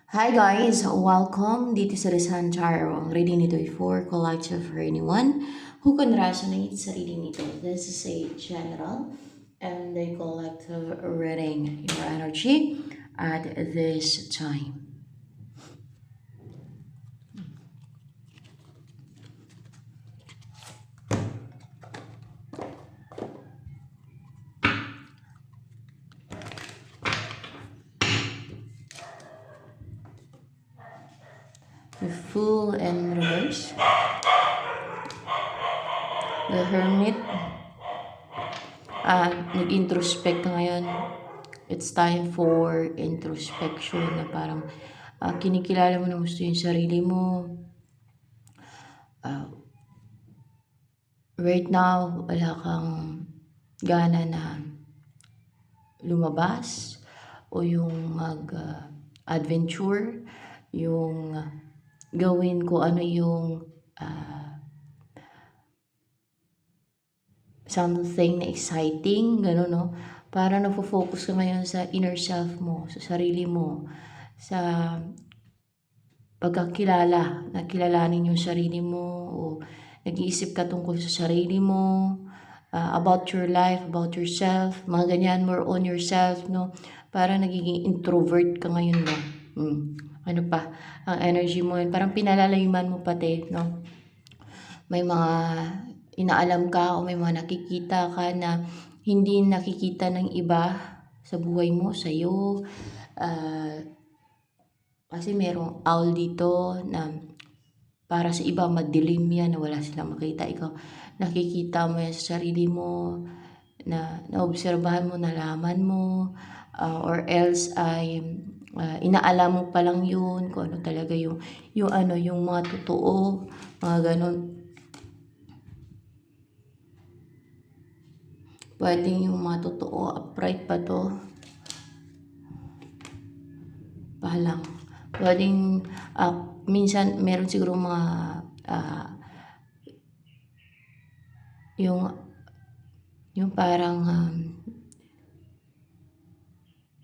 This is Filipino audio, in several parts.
Hi guys! Welcome dito sa Rizal Tarot. Ang reading nito ay for collective for anyone who can resonate sa reading nito. This is a general and a collective reading your energy at this time. The Fool in Reverse, The Hermit, nag-introspect ka ngayon. It's time for introspection na parang kinikilala mo na gusto yung sarili mo. Right now, wala kang gana na lumabas o yung mag-adventure, yung gawin ko ano yung something na exciting, gano'n, no? Para nafo-focus ka ngayon sa inner self mo, sa sarili mo, sa pagkakilala, na kilalanin yung sarili mo, o nag-iisip ka tungkol sa sarili mo, about your life, about yourself, mga ganyan, more on yourself, no? Para nagiging introvert ka ngayon, no? Ano pa, ang energy mo yun, parang pinalalayman mo pati, no? May mga inaalam ka o may mga nakikita ka na hindi nakikita ng iba sa buhay mo, sa'yo. Kasi merong owl dito na para sa iba madilim yan na wala silang makita. Ikaw, nakikita mo yan sa sarili mo, na naobserbahan mo, nalaman mo, or else ay inaalam mo pa lang yun, kung ano talaga yung mga totoo, mga ganon. Pwedeng yung mga totoo, upright pa to. Palang. Pwedeng, minsan meron siguro mga, yung parang,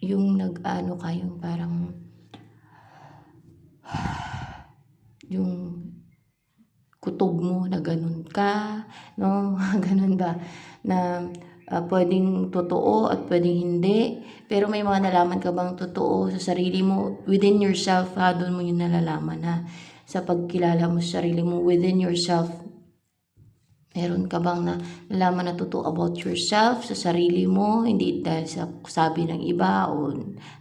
yung nag-ano ka, yung parang, yung kutob mo na ganun ka, no? Ganun ba? Na pwedeng totoo at pwedeng hindi. Pero may mga nalaman ka bang totoo sa sarili mo? Within yourself, doon mo yung nalalaman, ha? Sa pagkilala mo sa sarili mo, within yourself, meron ka bang nalaman na totoo about yourself, sa sarili mo, hindi dahil sa sabi ng iba o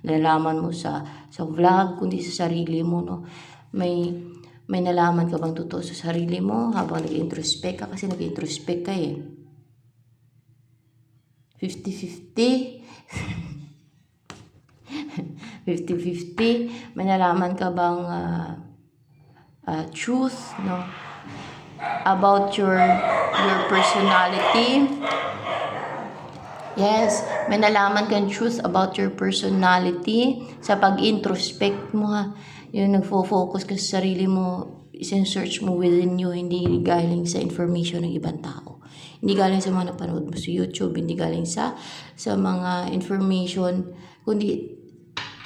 nalalaman mo sa vlog, kundi sa sarili mo, no? May nalaman ka bang totoo sa sarili mo habang nag-introspect ka? Kasi nag-introspect ka eh. 50-50. 50-50. May nalaman ka bang truth, no? About your personality. Yes, may nalaman kang truth about your personality sa pag-introspect mo, ha. Yung nagfo-focus ka sa sarili mo, search mo within you, hindi galing sa information ng ibang tao. Hindi galing sa mga napanood mo sa YouTube, hindi galing sa mga information, kundi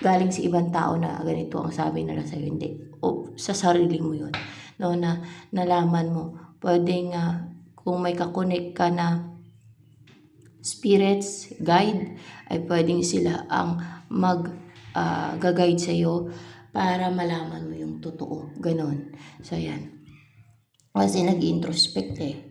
galing sa ibang tao na ganito ang sabi nila sa'yo, hindi. O sa sarili mo yun, no, na nalaman mo. Pwedeng kung may kakonek ka na spirits, guide, ay pwedeng sila ang mag-guide sa'yo para malaman mo yung totoo. Ganon. So, yan. Kasi nag-introspect eh.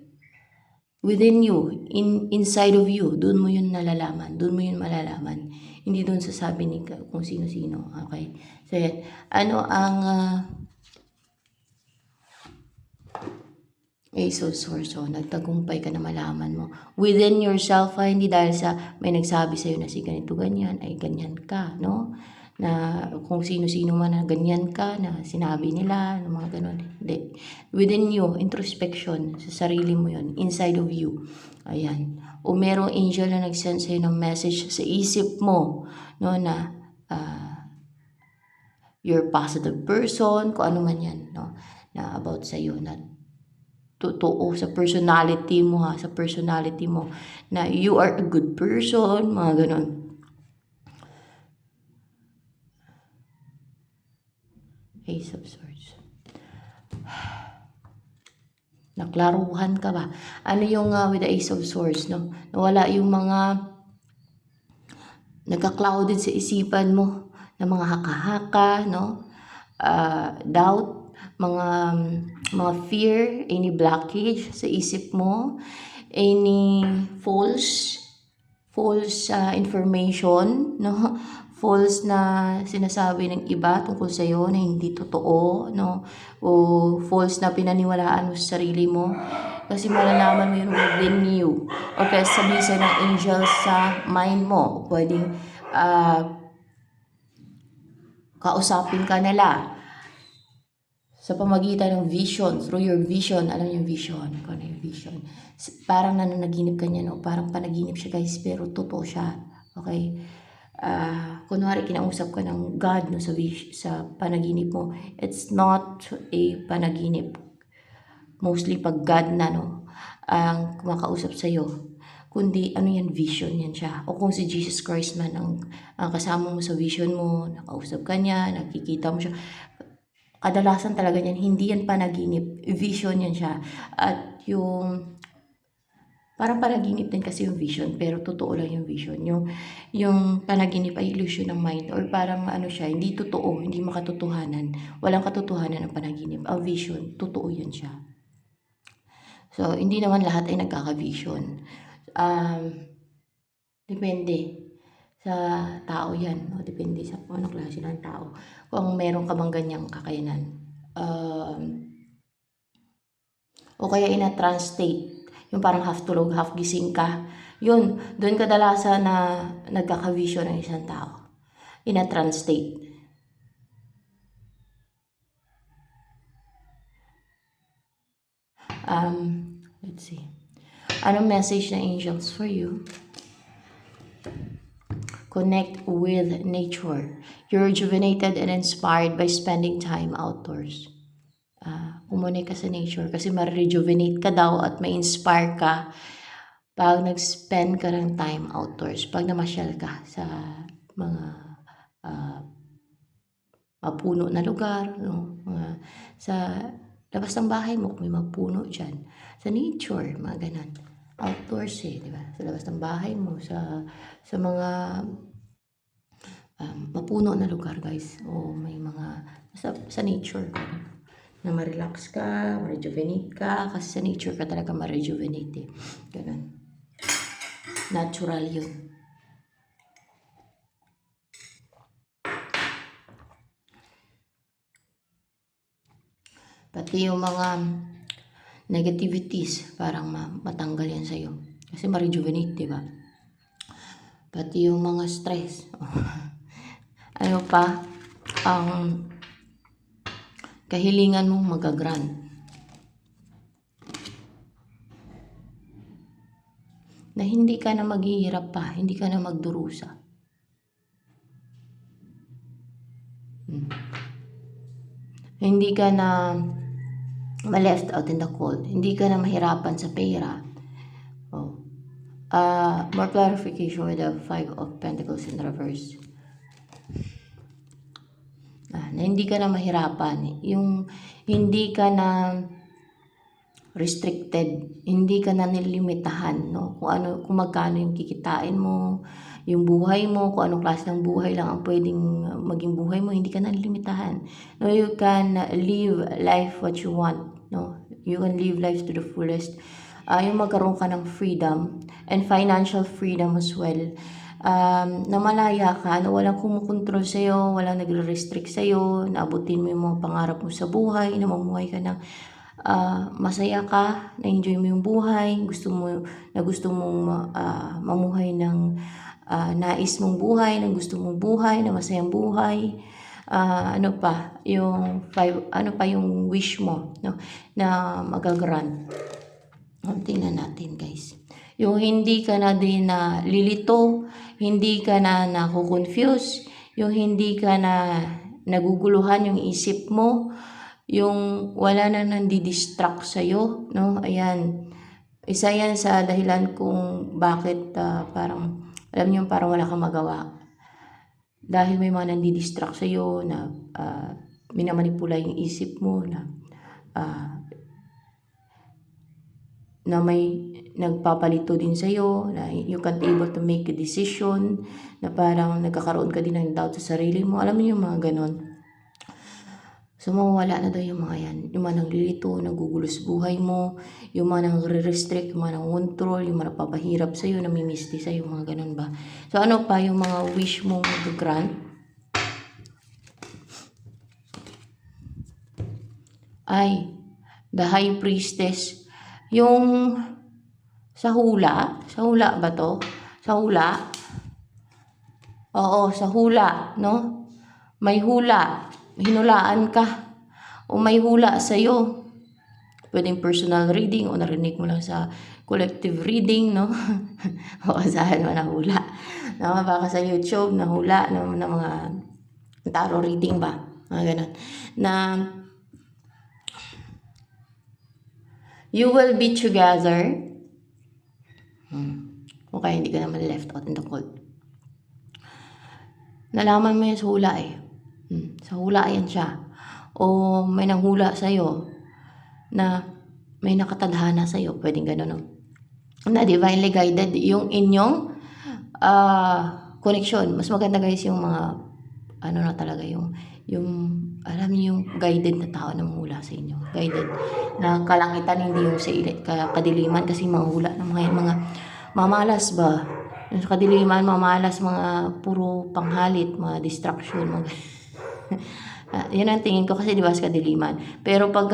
Within you, inside of you, doon mo yun nalalaman. Doon mo yun malalaman. Hindi doon sa sabi ni kung sino-sino. Okay? So, yan. Ano ang Ace of Swords, nagtagumpay ka na malaman mo. Within yourself, hindi dahil sa may nagsabi sa'yo na si ganito ganyan, ay ganyan ka, no? Na kung sino-sino man na ganyan ka, na sinabi nila, na mga ganon. Hindi. Within you, introspection, sa sarili mo yon, inside of you. Ayan. O merong angel na nag-send sa'yo ng message sa isip mo, no, na you're positive person, kung ano man yan, no? Na about sa'yo, na totoo sa personality mo, ha, sa personality mo, na you are a good person, mga ganon. Ace of Swords. Naklaruhan ka ba? Ano yung with the Ace of Swords, no? Nawala yung mga nagka-clouded sa isipan mo na mga haka-haka, no? Doubt, mga fear, any blockage sa isip mo, any false information, no? False na sinasabi ng iba tungkol sa iyo na hindi totoo, no? O false na pinaniwalaan mo sa sarili mo. Kasi malalaman mo yun within you. O kaya sabihin sa ng angels sa mind mo. Pwedeng kausapin ka nila sa pamagitan ng vision, through your vision. Alam yung vision, kung ano yung vision. Parang nananaginip ka niya, no? Parang panaginip siya guys, pero totoo siya. Okay? Kunwari kinausap ka ng God, no, sa panaginip mo. It's not a panaginip. Mostly pag God na, no, ang kumakausap sa'yo. Kundi ano yan, vision yan siya. O kung si Jesus Christ man ang kasama mo sa vision mo, nakausap ka niya, nakikita mo siya. Kadalasan talaga yan, hindi yan panaginip, vision yan siya. At yung parang panaginip din kasi yung vision, pero totoo lang yung vision. Yung panaginip ay illusion ng mind, or parang ano siya, hindi totoo, hindi makatotohanan. Walang katotohanan ng panaginip. Ang vision, totoo yan siya. So, hindi naman lahat ay nagkaka-vision. Depende sa tao yan. No? Depende sa kung anong klase ng tao. Kung meron ka bang ganyang kakayanan. O kaya in a trance state. Yung parang half tulog, half gising ka. Yun, doon kadalasan na nagkaka-vision ng isang tao. In a trance state. Let's see. Anong message ng angels for you? Connect with nature. You're rejuvenated and inspired by spending time outdoors. Umunik ka sa nature kasi ma-rejuvenate ka daw at ma-inspire ka pag nag-spend ka ng time outdoors. Pag namasyal ka sa mga mapuno na lugar, no? Sa labas ng bahay mo, kung may mapuno dyan. Sa nature, mga ganun. Outdoors di ba? Sa labas ng bahay mo, sa mga mapuno na lugar, guys. O may mga, sa nature, na ma-relax ka, ma-rejuvenate ka, kasi sa nature ka talaga ma-rejuvenate. Ganun. Natural yun. Pati yung mga negativities, parang matanggal yan sa'yo. Kasi ma-rejuvenate, di ba? Pati yung mga stress. Ano pa? Ang kahilingan mong magagrant. Na hindi ka na maghihirap pa, hindi ka na magdurusa. Hindi ka na ma-left out in the cold. Hindi ka na mahirapan sa pera. More clarification with the 5 of Pentacles in reverse. Na hindi ka na mahirapan. Yung hindi ka na restricted, hindi ka na nilimitahan, no? Kung magkano yung kikitain mo, yung buhay mo, kung anong klase ng buhay lang ang pwedeng maging buhay mo, hindi ka na nilimitahan. No, you can live life what you want, no? You can live life to the fullest. Yung magkaroon ka ng freedom and financial freedom as well. Na malaya ka, na walang kumukontrol sa'yo, walang nagre-restrict sa'yo, naabutin mo yung mga pangarap mo sa buhay, na mamuhay ka ng masaya ka, na-enjoy mo yung buhay, gusto mong mamuhay ng nais mong buhay, ng gusto mong buhay, na masayang buhay. Ano pa yung wish mo, no, na magagrant. Tingnan natin, guys. Yung hindi ka na din na lilito, hindi ka na nakukonfuse, yung hindi ka na naguguluhan yung isip mo, yung wala na nandi-distract sa'yo, no? Ayan. Isa yan sa dahilan kung bakit parang, alam niyo, parang wala kang magawa. Dahil may mga nandi-distract sa'yo na minamanipula yung isip mo ah, na may nagpapalito din sa'yo, na you can't able to make a decision, na parang nagkakaroon ka din ng doubt sa sarili mo. Alam mo yung mga ganon. So, mawawala na daw yung mga yan. Yung mga naglilito, nagugulo sa buhay mo, yung mga nangre-restrict, yung mga nang-control, yung mga napapahirap sa'yo, namimisti sa'yo, mga ganon ba. So, ano pa yung mga wish mong mag-grant? Ay, the High Priestess. Yung sa hula ba to? Sa hula? Oo, sa hula, no? May hula, hinulaan ka, o may hula sa'yo. Pwedeng personal reading o narinig mo lang sa collective reading, no? O saan mo na hula. Baka sa YouTube na hula na mga tarot reading ba? Mga ganun. Na you will be together. Okay, hindi ka naman left out in the cold. Nalaman mo yan sa hula eh. Sa hula yan siya. O may nanghula sa'yo na may nakatadhana sa'yo. Pwedeng gano'n, no? Na divinely guided yung inyong connection. Mas maganda guys yung mga ano na talaga yung alam niyo yung guided na tao na manghula sa inyo. Guided na kalangitan, hindi yung sa kadiliman, kasi mga hula ng mga mamalas ba. Yung sa kadiliman, mamalas, mga puro panghalit, mga distraction, mga yan ang tingin ko kasi di ba sa kadiliman. Pero pag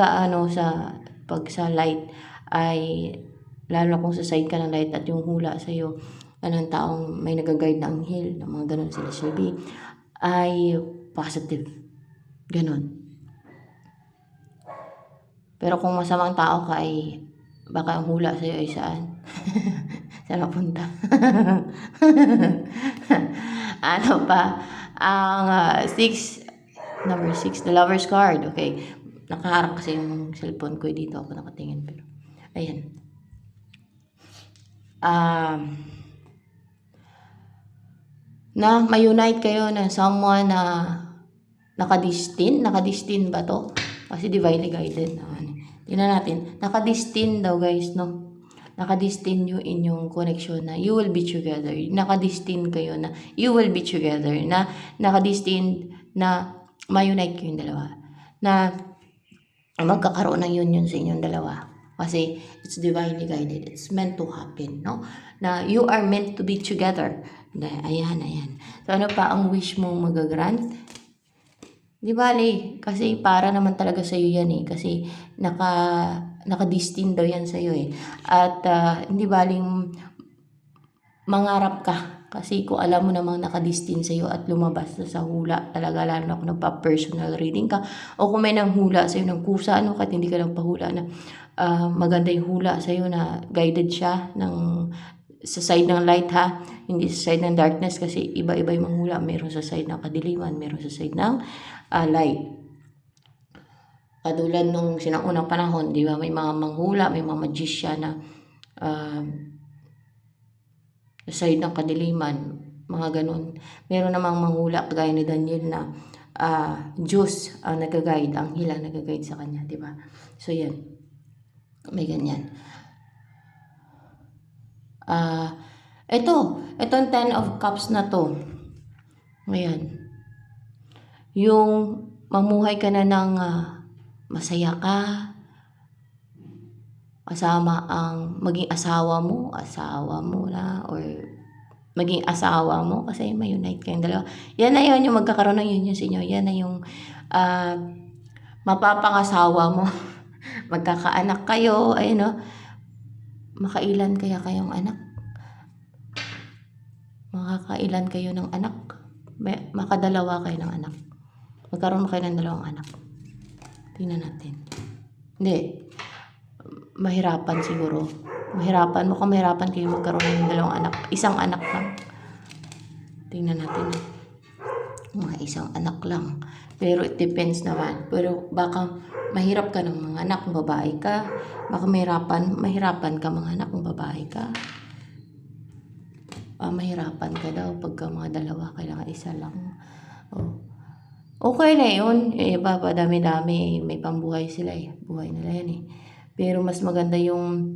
sa light ay lalo na kung sa side ka ng light at yung hula sa iyo ng taong may nag-guide na anghel, na mga ganun sila sabi, ay positive. Ganon. Pero kung masamang tao ka ay baka ang hula sa iyo ay saan? Saan napunta? Ano pa? Ang number 6, the lover's card. Okay. Nakaharap kasi yung cellphone ko dito ako nakatingin, pero ayan. Na ma-unite kayo ng someone na nakadestin ba to? Kasi divinely guided naman. Tingnan natin. Nakadestin daw guys, no? Nakadestin yung inyong connection na you will be together. Nakadestin kayo na you will be together. Na nakadestin na ma-unite kayong dalawa. Na magkakaroon ng union sa inyong dalawa. Kasi it's divinely guided. It's meant to happen, no? Na you are meant to be together. Ayan. So, ano pa ang wish mong magagrant? Di bali, kasi para naman talaga sa'yo yan eh. Kasi nakadestin daw yan sa'yo eh. At hindi baling mangarap ka. Kasi kung alam mo namang nakadestin sa'yo at lumabas sa hula, talaga lalo na kung nagpa-personal reading ka, o kung may nanghula sa'yo ng kusa, kahit hindi ka lang pahula na maganda yung hula sa'yo na guided siya sa side ng light ha, hindi sa side ng darkness, kasi iba-iba yung manghula. Meron sa side ng kadiliman, meron sa side ng light. Katulad nung sinaunang panahon, di ba, may mga manghula, may mga magician na sa side ng kadiliman, mga ganun. Meron namang manghula kagaya ni Daniel na Diyos ang nag-guide, ang hila nag-guide sa kanya, di ba? So yan, may ganyan. Itong 10 of Cups na to, ngayon, yung mamuhay ka na ng masaya ka, kasama ang maging asawa mo na, or maging asawa mo, kasi may unite kayong dalawa. Yan na yun, yung magkakaroon ng union sa inyo. Yan na yung mapapangasawa mo. Magkakaanak kayo, ayun, no? Makailan kaya kayong anak? Makakailan kayo ng anak? Makadalawa kayo ng anak. Magkaroon kayo ng dalawang anak. Tingnan natin. Hindi. Mahirapan siguro. Mukhang mahirapan kayo magkaroon ng dalawang anak. Isang anak lang. Tingnan natin. Mga isang anak lang. Pero it depends naman. Pero baka mahirap ka ng mga anak kung babae ka. Baka mahirapan ka mga anak kung babae ka. Mahirapan ka daw pagka mga dalawa, kailangan isa lang. okay na yun. Eh, iba pa dami-dami, may pambuhay sila eh, buhay nila yan eh. Pero mas maganda yung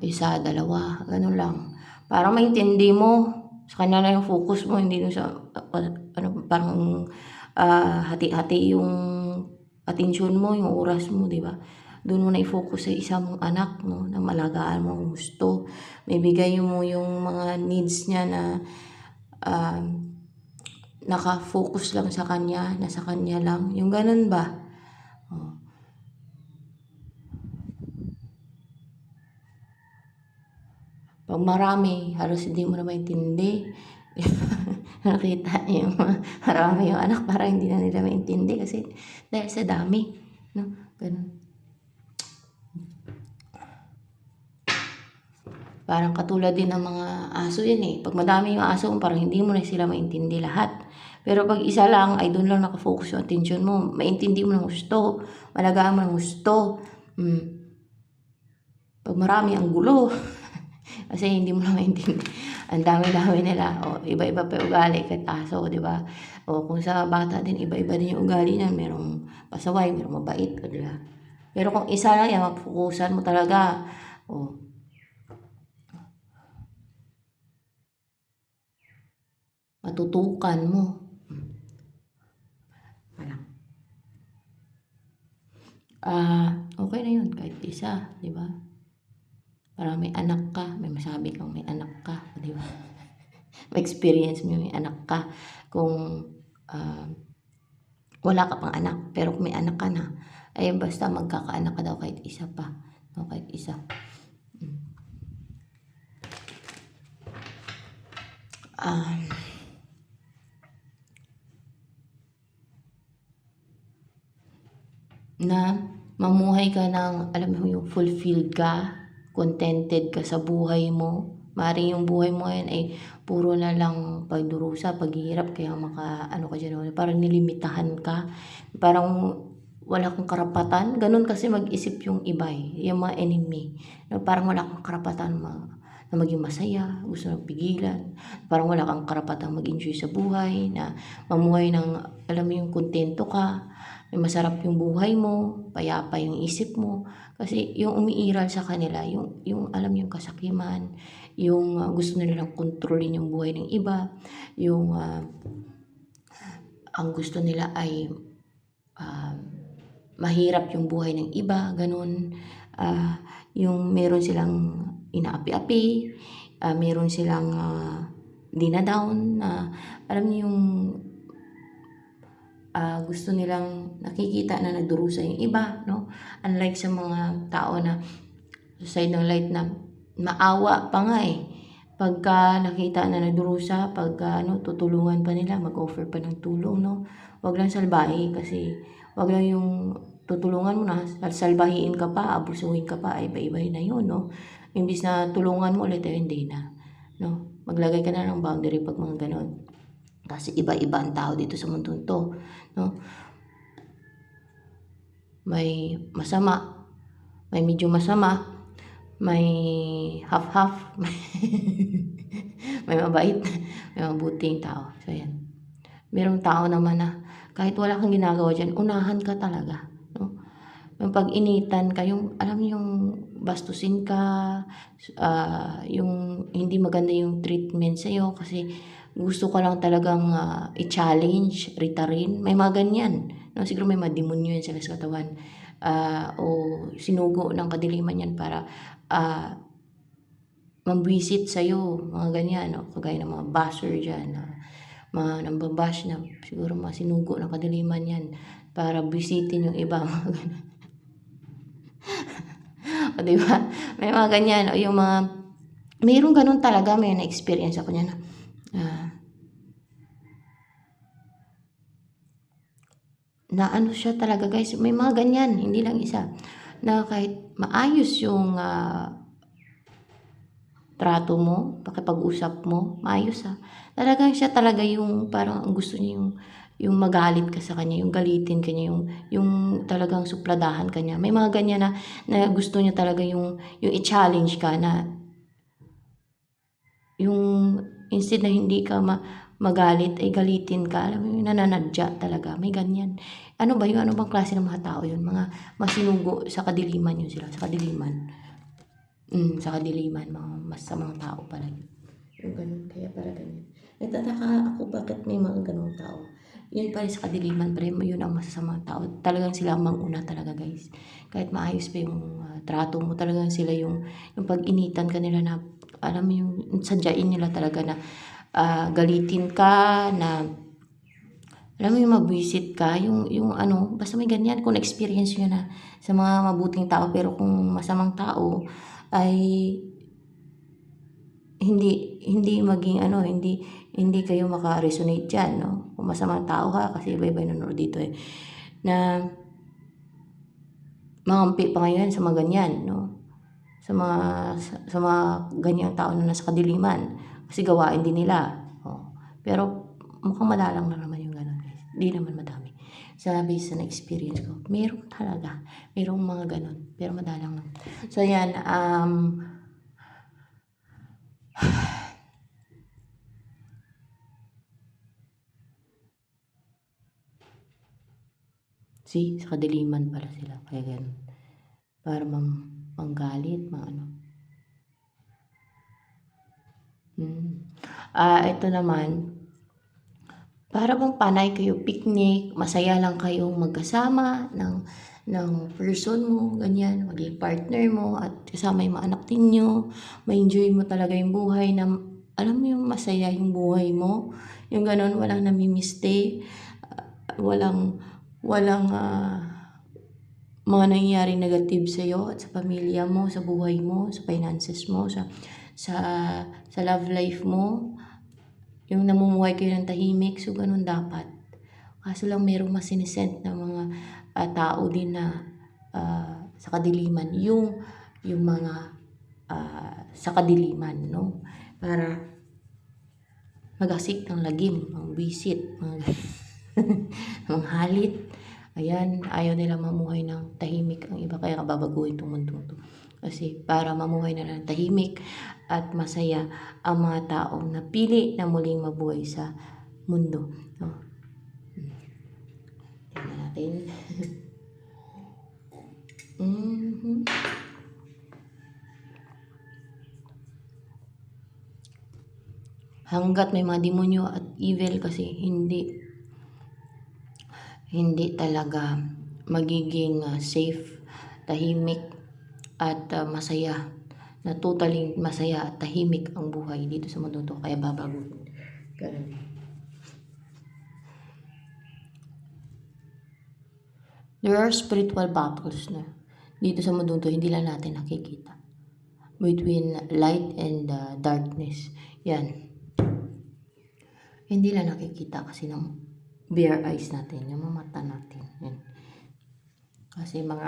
isa, dalawa, ganun lang. Para maintindi mo, sa kanya na yung focus mo, hindi dun sa, ano, parang hati-hati yung atensyon mo, yung oras mo, di ba? Doon mo na i-focus sa isa mong anak, no, na malagaan mo ang gusto. May bigay mo yung mga needs niya na um, naka-focus lang sa kanya, nasa kanya lang. Yung ganun ba? Oh. Pag marami, halos hindi mo na maintindi. Nakita niyo yung marami yung anak, parang hindi na nila maintindi kasi dahil sa dami. No? Ganun. Parang katulad din ng mga aso yan eh. Pag madami yung aso, parang hindi mo na sila maintindi lahat. Pero pag isa lang, ay doon lang nakafocus yung attention mo. Maintindi mo ng gusto. Malagaan mo ng gusto. Pag marami, ang gulo. Kasi hindi mo na maintindi. Ang dami-dami nila. O, iba-iba pa yung ugali kahit aso, di ba? O, kung sa bata din, iba-iba din yung ugali niyan. Merong pasaway, merong mabait, di ba? Pero kung isa lang yan, mapukusan mo talaga. O, matutukan mo. Okay na yun kahit isa, di ba? Para may anak ka, may masabi kang may anak ka, di ba? May experience mo may anak ka. Kung wala ka pang anak, pero kung may anak ka na, ay basta magkakaanak ka daw kahit isa pa. No, kahit isa. Na mamuhay ka ng, alam mo yung fulfilled ka, contented ka sa buhay mo. Maaaring yung buhay mo ngayon ay puro na lang pagdurusa, paghihirap, kaya ano ka dyan, parang nilimitahan ka. Parang wala kang karapatan. Ganun kasi mag-isip yung iba eh, yung mga enemy. Na parang wala kang karapatan na maging masaya, gusto nang pigilan. Parang wala kang karapatan mag-enjoy sa buhay, na mamuhay ng, alam mo yung kontento ka, may masarap yung buhay mo, payapa yung isip mo. Kasi yung umiiral sa kanila, yung alam yung kasakiman, yung gusto nilang kontrolin yung buhay ng iba, yung ang gusto nila ay mahirap yung buhay ng iba, ganun. Yung meron silang inaapi-api, meron silang dinadown, alam niyo yung gusto nilang nakikita na nagdurusa yung iba, no? Unlike sa mga tao na sa side ng light na maawa pa nga eh. Pagka nakita na nagdurusa, pagka tutulungan pa nila, mag-offer pa ng tulong, no? Wag lang salbahe kasi wag lang yung tutulungan mo na, salbahiin ka pa, abusuhin ka pa, ay iba-iba na yun, no? Imbis na tulungan mo ulit, ay hindi na, no? Maglagay ka na ng boundary pag mga ganon. Kasi iba-iba ang tao dito sa mundo to, no? May masama, may medyo masama, may half-half, may mabait, may mabuting tao. So, yan. Merong tao naman na kahit wala kang ginagawa dyan, unahan ka talaga, no? Yung pag-initan ka, yung alam yung bastusin ka, yung hindi maganda yung treatment sa'yo kasi gusto ko lang talagang i-challenge, ritarin. May mga ganyan. No? Siguro may mga demonyo yan sa katawan. O sinugo ng kadiliman yan para mambwisit sa'yo. Mga ganyan. No? Kagaya ng mga basher dyan. Mga nambabash na siguro mga sinugo ng kadiliman yan para bisitin yung iba. O, diba? May mga ganyan. O yung mga, mayroong ganun talaga. May na-experience ako niya na na ano siya talaga guys, may mga ganyan, hindi lang isa, na kahit maayos yung trato mo, pakipag-usap mo, maayos talagang siya talaga yung parang ang gusto niya yung magalit ka sa kanya, yung galitin ka niya, yung talagang supladahan ka niya. May mga ganyan na gusto niya talaga yung i-challenge ka na yung instead na hindi ka magalit ay galitin ka, alam mo yung nananadya talaga, may ganyan. Ano ba yun? Ano bang klase ng mga tao yun? Mga masinugo sa kadiliman yun sila, sa kadiliman. Sa kadiliman, mga masamang tao pala yun. Yung ganun, kaya para ganyan. Nagtataka ako bakit may mga ganung tao. Yun pa rin sa kadiliman, pa rin yun ang masasamang tao. Talagang sila ang manguna talaga, guys. Kahit maayos pa yung trato mo, talagang sila yung pag-initan ka nila na, alam mo yung sadyain nila talaga na galitin ka, na alam mo yung mabwisit ka, yung ano, basta may ganyan kung na-experience nyo na sa mga mabuting tao, pero kung masamang tao ay hindi maging ano, hindi kayo maka-resonate diyan, 'no? Kung masamang tao ka, kasi iba-iba yung nanonood dito, na mangampi pa ngayon sa mga ganyan, 'no? Sa mga ganyang tao na nasa kadiliman, kasi gawain din nila, oh. Pero mukhang madalang lang naman yung gano'n, guys, 'di naman madami. Base sa na-experience ko, meron talaga, merong mga gano'n, pero madalang lang. So 'yan, sa kadiliman pala sila, kaya gano'n. Para manggalit, ano. Ito naman, para bang panay kayo picnic, masaya lang kayong magkasama ng person mo, ganyan, maging partner mo at kasama yung mga anak ninyo, ma-enjoy mo talaga yung buhay na, alam mo yung masaya yung buhay mo, yung gano'n, walang namimiste, walang mga nangyayaring negative sa'yo at sa pamilya mo, sa buhay mo, sa finances mo, sa, sa love life mo, yung namumuhay kayo ng tahimik, so ganun dapat. Kaso lang merong masinisent na mga tao din na sa kadiliman, yung mga sa kadiliman, no? Para magasik ng lagim, ang bisit, mga halit. Ayan, ayaw nila mamuhay ng tahimik ang iba, kaya babaguhin itong mundo to. Kasi para mamuhay na ng tahimik at masaya ang mga taong napili na muling mabuhay sa mundo. No? Tingnan natin. Hanggat may mga demonyo at evil, kasi hindi talaga magiging safe, tahimik at masaya, na totally masaya at tahimik ang buhay dito sa mundo to, kaya babaguhin. Ganun. There are spiritual battles na dito sa mundo to, hindi lang natin nakikita, between light and darkness. Yan, hindi lang nakikita kasi ng bare eyes natin, yung mga mata natin. Yan. Kasi mga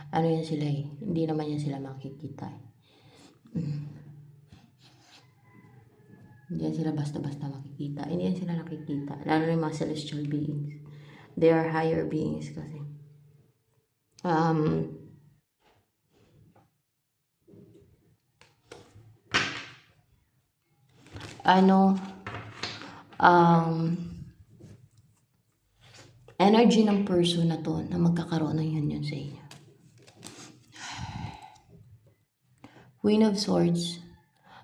ano yan sila hindi naman yan sila makikita Hindi yan sila basta-basta makikita. Hindi yan sila nakikita. Lalo na yung mga celestial beings. They are higher beings kasi. Energy ng person na to na magkakaroon ng yun sa inyo. Queen of Swords.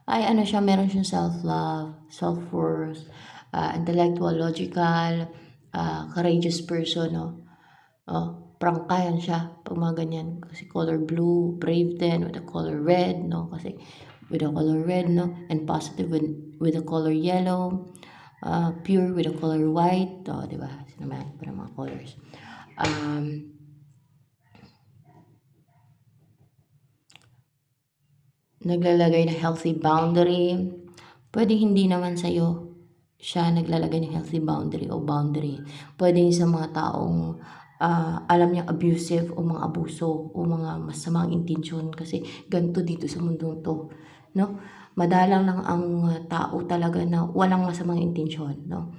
Ay siya, meron siyang self-love, self-worth, intellectual, logical, courageous person, no? Prangkayan siya pag mga ganyan. Kasi color blue, brave din with the color red, no? Kasi with the color red, no? And positive with the color yellow, pure with the color white, di ba? Sinamahan pa ng mga colors. Naglalagay ng healthy boundary. Pwede hindi naman sa'yo siya naglalagay ng healthy boundary o boundary. Pwede sa mga taong alam niyang abusive o mga abuso o mga masamang intensyon, kasi ganito dito sa mundo to, no? Madalang lang ang tao talaga na walang masamang intensyon, no?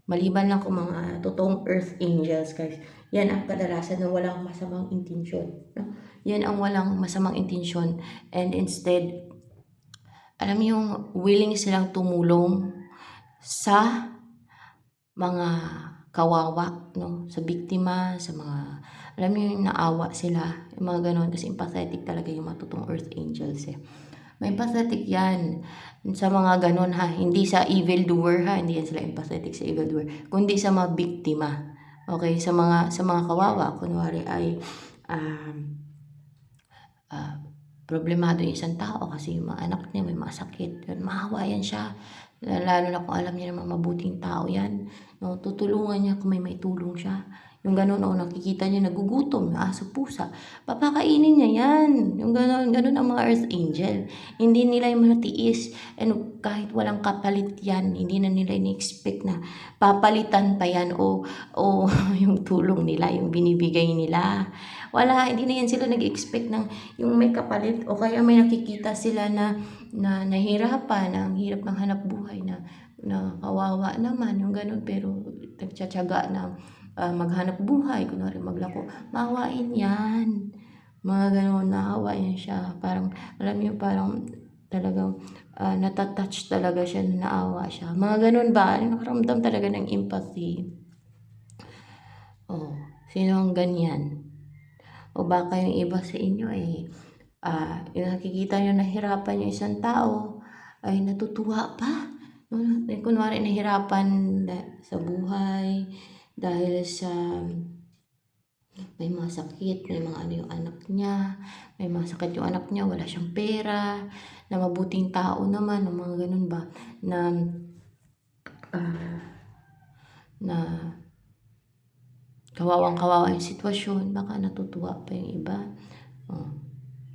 Maliban lang kung mga totoong earth angels, guys. Yan ang kadalasan na walang masamang intensyon, no? Yan ang walang masamang intensyon, and instead, alam mo yung willing silang tumulong sa mga kawawa, no? Sa biktima, sa mga, alam niyo yung naawa sila, yung mga gano'n. Kasi empathetic talaga yung mga totoong earth angels eh. May empathetic yan sa mga gano'n ha. Hindi sa evil doer ha. Hindi yan sila empathetic sa evil doer. Kundi sa mga biktima. Okay? Sa mga kawawa. Kunwari ay problemado yung isang tao kasi yung mga anak niya may mga sakit. Yun, maawa yan siya. Lalo na kung alam niya naman mabuting tao yan. No, tutulungan niya kung may maitulong siya. Yung gano'n, o nakikita niya nagugutom, aso, pusa, papakainin niya yan. Yung gano'n ang mga earth angel. Hindi nila yung manatiis. And kahit walang kapalit yan, hindi na nila in-expect na papalitan pa yan o yung tulong nila, yung binibigay nila. Wala, hindi na yan sila nag-expect ng yung may kapalit o kaya may nakikita sila na nahirapan, ang hirap ng hanap buhay na kawawa naman, yung gano'n, pero nagtsatsaga na maghanap buhay, kunwari maglako, maawain yan. Mga gano'n, naawain siya. Parang, alam niyo, parang talagang natatouch talaga siya, naawa siya. Mga gano'n ba? Nakaramdam talaga ng empathy. Oh, sino ang ganyan? O baka yung iba sa inyo yung nakikita nyo nahirapan yung isang tao, ay natutuwa pa. Kunwari nahirapan sa buhay, dahil sa may mga sakit, may mga ano yung anak niya, may mga sakit yung anak niya, wala siyang pera, na mabuting tao naman, ng mga ganun ba, na kawawang-kawawa yung sitwasyon, baka natutuwa pa yung iba.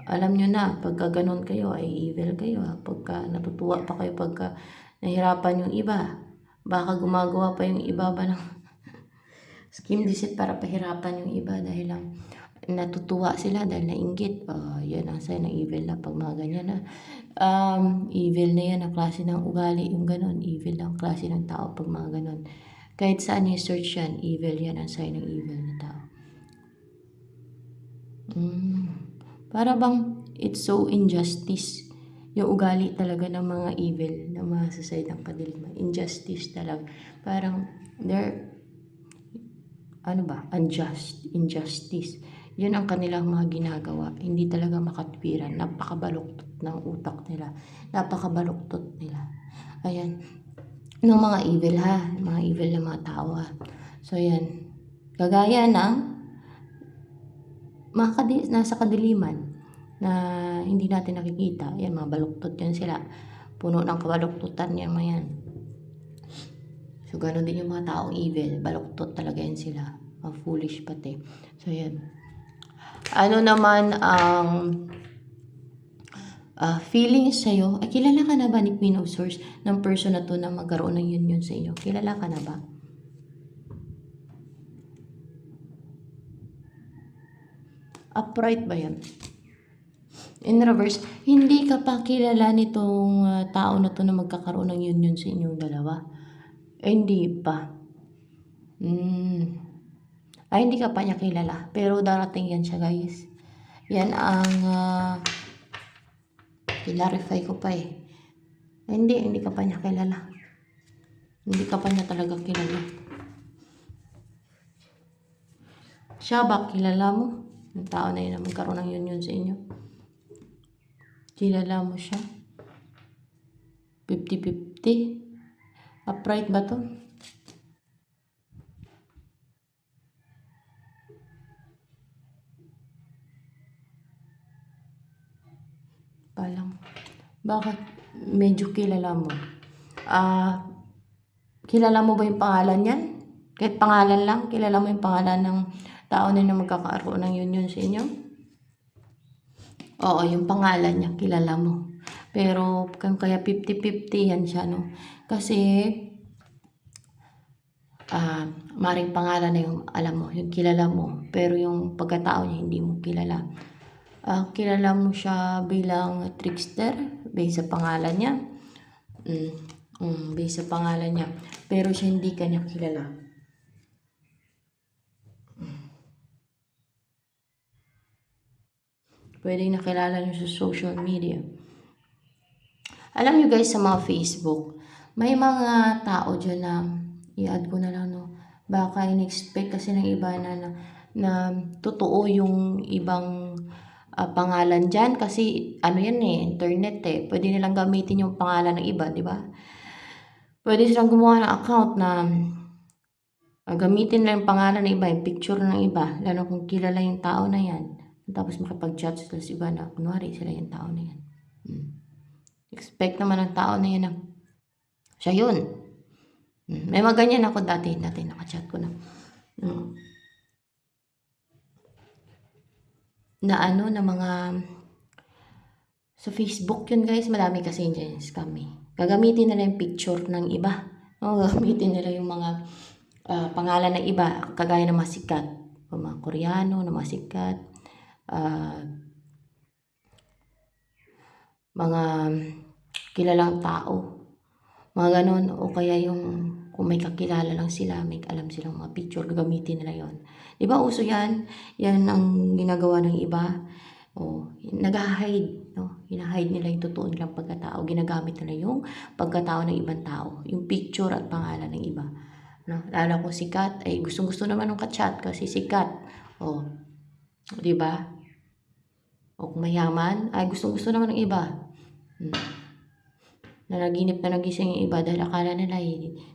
Alam nyo na, pagka ganun kayo ay evil kayo. Pagka natutuwa pa kayo, pagka nahirapan yung iba, baka gumagawa pa yung iba ba ng scheme deceit para pahirapan yung iba dahil lang natutuwa sila dahil nainggit. Yan ang sign ng evil na pag mga ganyan na. Evil na yan, ang klase ng ugali yung ganun. Evil ang klase ng tao pag mga ganun. Kahit saan yung search yan, evil yan ang sign ng evil na tao. Para bang it's so injustice. Yung ugali talaga ng mga evil, ng mga sa side ng kadiliman. Injustice talaga. Parang they're, injustice. Yun ang kanilang mga ginagawa. Hindi talaga makatwiran. Napakabaluktot ng utak nila. Napakabaluktot nila. Ayan. Ng mga evil ha. Mga evil na mga tao ha. So yan. Kagaya ng nasa kadiliman na hindi natin nakikita. Yan, mga baluktot yan sila. Puno ng kabaluktutan yan mga yan. So, ganoon din yung mga taong evil. Baluktot talaga yan sila. Foolish pati. So, yan. Ano naman ang feelings sa'yo? Kilala ka na ba ni Queen of Swords ng person na to na magkaroon ng union sa inyo? Kilala ka na ba? Upright ba yan? In reverse, hindi ka pa kilala nitong tao na to na magkakaroon ng union sa inyong dalawa? Hindi pa. Hindi ka pa niya kilala. Pero darating yan siya, guys. Yan ang clarify ko pa eh. Hindi ka pa niya kilala. Hindi ka pa niya talaga kilala. Siya ba kilala mo? Yung tao na yun na magkaroon ng union sa inyo? Kilala mo siya? 50-50? Upright ba to? Palang. Bakit? Medyo kilala mo. Kilala mo ba yung pangalan niyan? Kahit pangalan lang, kilala mo yung pangalan ng tao na magkakaroon ng union sa inyo? Oo, yung pangalan niya, kilala mo. Pero kaya 50-50 yan siya, no? Kasi, maring pangalan na yung, alam mo, yung kilala mo. Pero yung pagkatao niya, hindi mo kilala. Kilala mo siya bilang trickster, based sa pangalan niya. Based sa pangalan niya. Pero siya hindi ka niya kilala. Pwede nakilala niyo sa social media. Alam niyo guys, sa mga Facebook, May mga tao diyan na i-add ko na lang 'no, baka in-expect kasi ng iba na totoo yung ibang, pangalan diyan kasi ano yan, eh, internet, eh, puwede nilang gamitin yung pangalan ng iba, 'di ba? Puwede silang gumawa ng account na, gamitin nila yung pangalan ng iba, yung picture ng iba, lalo kung kilala yung tao na yan. Tapos makipag-chat sila sa iba na kunwari sila yung tao na yan. Expect naman ng tao na yan na siya yun. May mga ganyan ako dati naka-chat ko na. Na ano, na mga sa Facebook yun guys, madami kasi dyan scam eh. Gagamitin nila yung picture ng iba. O, gagamitin nila yung mga pangalan ng iba, kagaya ng mga sikat. O mga Koreano na mga sikat. Mga kilalang tao. Mga ganon. O kaya yung kung may kakilala lang sila, may alam silang mga picture, gagamitin nila yon. Di ba uso yan? Yan ang ginagawa ng iba. O, nag-hide, no? Hina-hide nila yung totoo nilang pagkatao. Ginagamit nila yung pagkatao ng ibang tao. Yung picture at pangalan ng iba. No? Lalo kung sikat, ay gustong-gusto naman ng ka-chat kasi sikat. O, di ba? O kung mayaman, ay gustong-gusto naman ng iba. Nanaginip na nagising yung iba dahil akala nila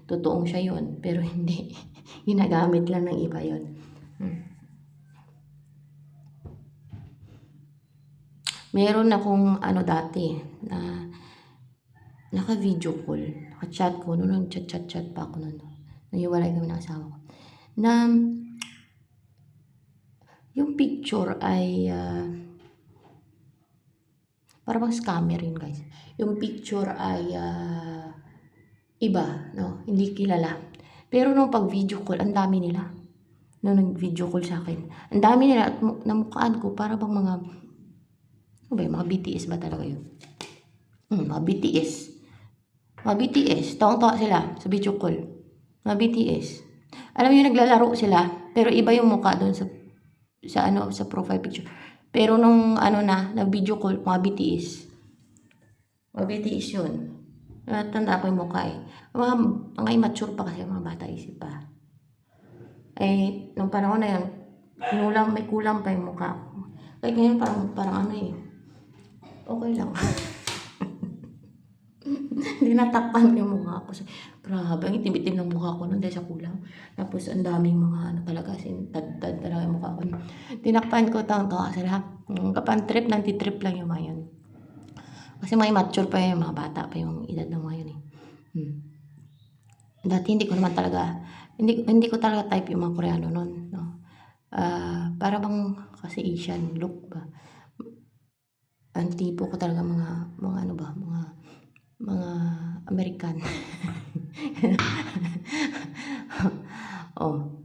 totoong siya yun. Pero hindi. Ginagamit lang ng iba yun. Meron akong ano dati na naka-video call, naka-chat ko, noon nag-chat pa ako noon. Nahiwalay kami ng asawa ko. Na yung picture ay parang scammer yun guys. Yung picture ay iba, no? Hindi kilala. Pero nung pag video call, ang dami nila. Nung nag-video call sa akin, ang dami nila at namukhaan ko para bang mga ano ba yun, mga BTS ba talaga yun? Mga BTS. Mga BTS, tawang-tawa sila sa video call. Mga BTS. Alam niyo naglalaro sila, pero iba yung mukha doon sa profile picture. Pero nung ano na, nag-video call, mga BTS. Mga BTS yun. Natanda ko yung mukha eh. Mga immature pa kasi, mga bata isip pa. Eh, nung panahon na yun, may kulang pa yung mukha ko. Kaya ngayon parang ano eh, okay lang. Hindi natakpan yung mukha ko. Grabe, ang itim-itim ng mukha ko nun dahil sa kulang. Tapos ang daming mga ano talaga, tad-tad talaga yung mukha ko. Tinakpan ko tawang-tawa sila. Kapan trip, nanti-trip lang yung mga yun. Kasi mga immature pa yung mga bata pa yung edad ng mga yun eh. Dati hindi ko naman talaga, hindi ko talaga type yung mga Koreano nun. No? Para bang kasi Asian look ba. Ang tipo ko talaga mga ano ba, mga American. Oh.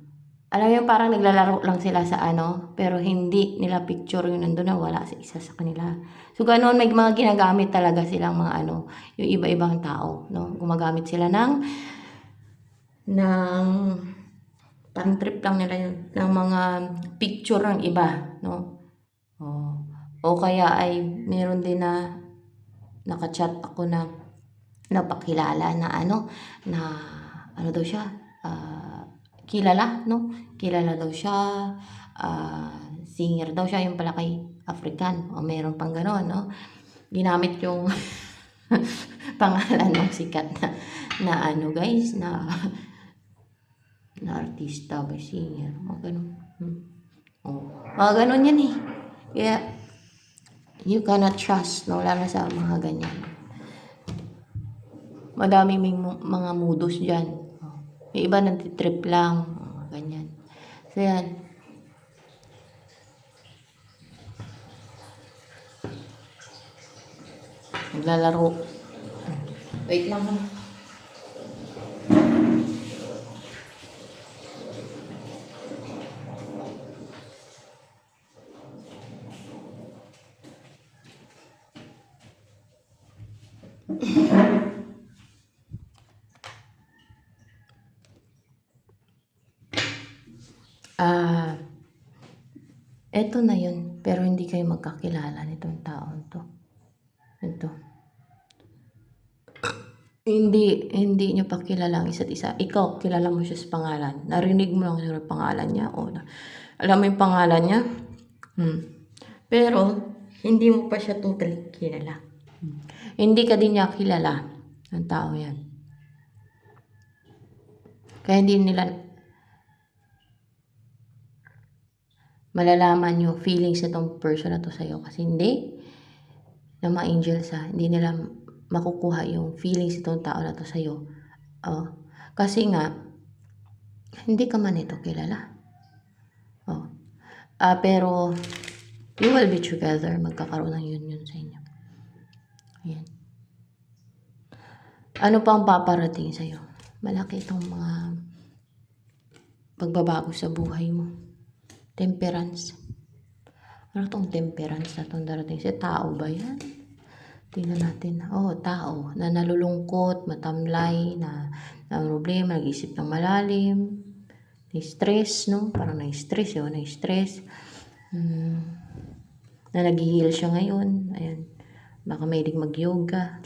Alam mo parang naglalaro lang sila sa ano, pero hindi nila picture yung nandun na wala sa isa sa kanila. So ganoon, may mga ginagamit talaga silang mga ano, yung iba-ibang tao, no? Gumagamit sila ng pang-trip lang nila yun, ng mga picture ng iba, no? Oh. O kaya ay meron din na naka-chat ako na napakilala na ano daw siya, kilala, no? Kilala daw siya, singer daw siya, yung pala kay African, o meron pang gano'n, no? Ginamit yung pangalan ng sikat na ano guys, na artista ba, singer, mga gano'n. Mga gano'n yan eh. Kaya, you cannot trust, no? Lalo sa mga ganyan. Madami may mga modus dyan. Yung iba nagtitrip lang. Ganyan. So yan. Naglalaro. Wait lang ha. Eto na yun, pero hindi kayo magkakilala nitong taon to. Ito. Hindi niyo pa kilala ang isa't isa. Ikaw, kilala mo siya sa pangalan. Narinig mo lang yung pangalan niya. O, alam mo yung pangalan niya. Pero, hindi mo pa siya totally kilala. Hindi ka din niya kilala. Ang tao yan. Kaya hindi nila malalaman yung feelings itong person na to sa'yo. Kasi hindi na mga angels hindi nila makukuha yung feelings itong tao na to sa'yo. Oh. Kasi nga, hindi ka man ito kilala. Oh. Pero, you will be together. Magkakaroon ng union sa inyo. Ayan. Ano pang paparating sa'yo? Malaki itong mga pagbabago sa buhay mo. Temperance. Ano itong temperance na itong darating? Sa tao ba yan? Tingnan natin. Tao na nalulungkot, matamlay, na problema, nag-isip ng malalim, na-stress, no? Parang na-stress yun, na-stress. Na nag-heal siya ngayon. Ayan. Baka mahilig mag-yoga.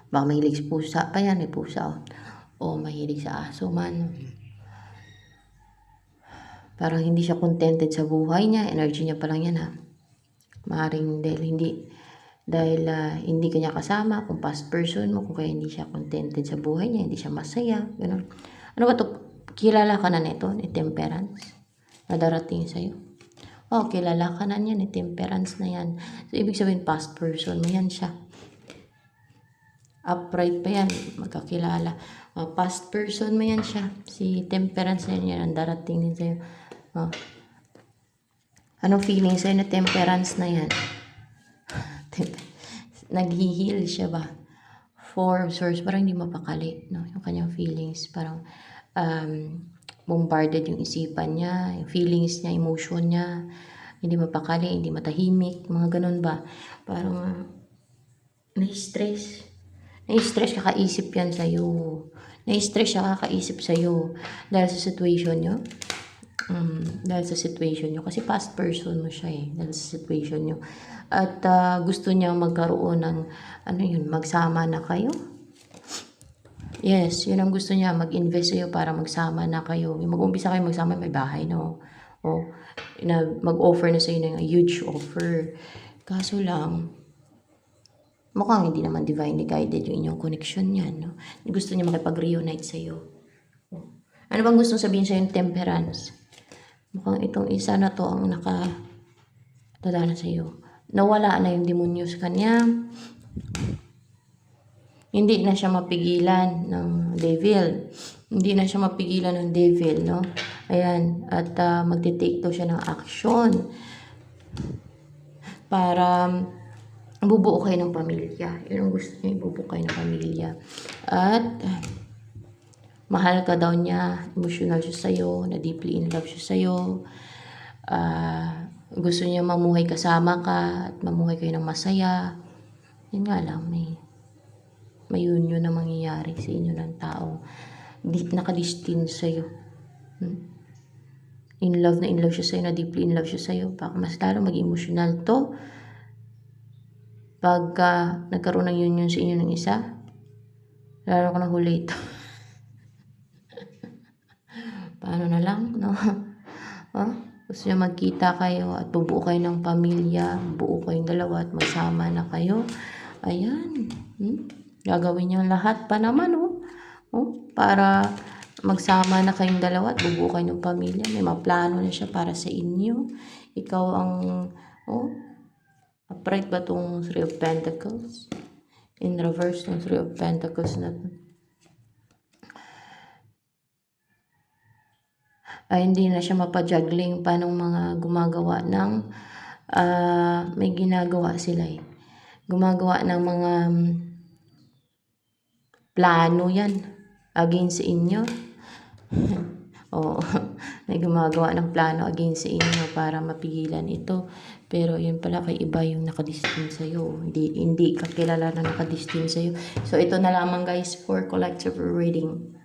Baka mahilig sa pusa pa yan, may pusa. O mahilig sa aso man. Parang hindi siya contented sa buhay niya. Energy niya pa lang yan, ha. Maaaring dahil hindi kanya kasama, kung past person mo, kung kaya hindi siya contented sa buhay niya, hindi siya masaya, gano'n. Ano ba to? Kilala ka na nito, ni temperance, na darating sa'yo. Kilala ka na niya, ni temperance na yan. So, ibig sabihin, past person mo yan siya. Upright pa yan, magkakilala. Past person mo yan siya. Si temperance na yan, ang darating din sa'yo. Anong feeling sa'yo na temperance na yan? Nag-heal siya ba? 4 of Swords, parang hindi mapakali, no? Yung kanyang feelings, parang bombarded yung isipan niya, yung feelings niya, emotion niya, hindi mapakali, hindi matahimik, mga ganun ba? Parang na-stress. Na-stress, kakaisip yan sa'yo. Na-stress siya, kakaisip sa'yo dahil sa situation niyo. Dahil sa situation nyo. Kasi past person mo siya dahil sa situation nyo. At gusto niya magkaroon ng, magsama na kayo. Yes, yun ang gusto niya, mag-invest sa'yo para magsama na kayo. Mag-umpisa kayo magsama, may bahay, no? Mag-offer na sa'yo ng huge offer. Kaso lang, mukhang hindi naman divinely guided yung inyong connection niyan, no? Gusto niya makipag-reunite sa'yo. Ano bang gusto sabihin sa'yo yung temperance? Mukhang itong isa na to ang nakatadana sa iyo. Nawala na yung demonyo sa kanya. Hindi na siya mapigilan ng devil. Hindi na siya mapigilan ng devil, no? Ayan. At magte-take to siya ng action para bubuo kayo ng pamilya. Yun ang gusto niya, bubuo kayo ng pamilya. At mahal ka daw niya, emotional siya sa'yo, na deeply in love siya sa'yo. Gusto niya mamuhay kasama ka, at mamuhay kayo ng masaya. Yun nga lang, may union na mangyayari sa inyo ng tao. Nakadestined sa'yo. In love siya sa'yo, na deeply in love siya sa'yo. Baka mas lalo mag-emotional to. Pag nagkaroon ng union sa inyo ng isa, lalo ko na huli ito. Paano na lang, no? Gusto niya magkita kayo at bubuo kayo ng pamilya, buo kayong dalawa at magsama na kayo. Ayan. Gagawin niyo lahat pa naman, para magsama na kayong dalawa at bubuo kayo ng pamilya. May maplano na siya para sa inyo. Ikaw ang, upright ba itong 3 of Pentacles? In reverse ng 3 of Pentacles na ito. Hindi na siya mapajuggling pa ng mga gumagawa ng may ginagawa sila gumagawa ng mga plano yan against sa inyo. May gumagawa ng plano against sa inyo para mapigilan ito, pero yun pala kay iba yung nakadestin sa'yo, hindi ka kilala na nakadestin sa'yo. So ito na lamang guys for collective reading.